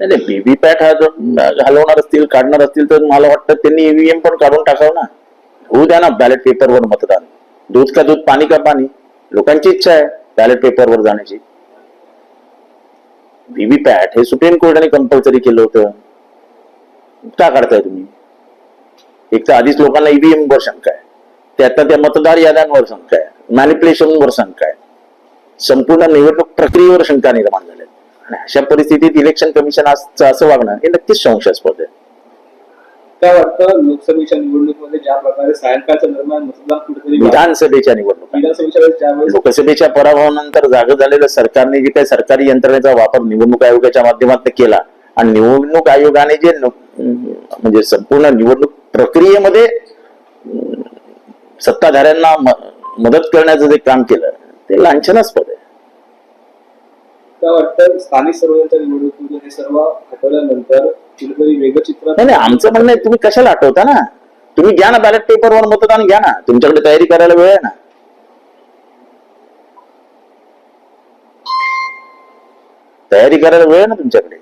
नाही व्हीव्हीपॅट हा घालवणार असतील काढणार असतील तर मला वाटतं त्यांनी ईव्हीएम पण काढून टाकावं ना. होऊ द्या ना बॅलेट पेपरवर मतदान. दूध का दूध पाणी का पाणी. लोकांची इच्छा आहे बॅलेट पेपरवर जाण्याची. व्हीव्हीपॅट हे सुप्रीम कोर्टाने कंपल्सरी केलं होतं. का काढताय तुम्ही. एक तर आधीच लोकांना ईव्हीएम वर शंका आहे, त्यात त्या मतदार याद्यांवर शंका आहे, मॅनिप्युलेशनवर शंका आहे, संपूर्ण निवडणूक प्रक्रियेवर शंका निर्माण झाल्या. आणि अशा परिस्थितीत इलेक्शन कमिशन असं वागणं हे नक्कीच संशयास्पद आहे. काय वाटतं लोकसभेच्या निवडणुकीमध्ये ज्या प्रकारे सायंकाळच्या दरम्यान मतदान कुठेतरी विधानसभेच्या निवडणुका लोकसभेच्या पराभवानंतर जागं झालेल्या सरकारने जे काही सरकारी यंत्रणेचा वापर निवडणूक आयोगाच्या माध्यमातून केला आणि निवडणूक आयोगाने जे म्हणजे संपूर्ण निवडणूक प्रक्रियेमध्ये सत्ताधाऱ्यांना मदत करण्याचं जे काम केलं ते लांछनास्पद आहे. काय वाटतं स्थानिक स्वराज्याच्या निवडणुकीमध्ये हे सर्व हटवल्यानंतर कुठेतरी वेगळं चित्र. नाही आमचं म्हणणं आहे तुम्ही कशाला आठवता ना. तुम्ही घ्या ना बॅलेट पेपरवर मतदान घ्या ना. तुमच्याकडे तयारी करायला वेळ आहे ना. तयारी करायला वेळ आहे ना तुमच्याकडे.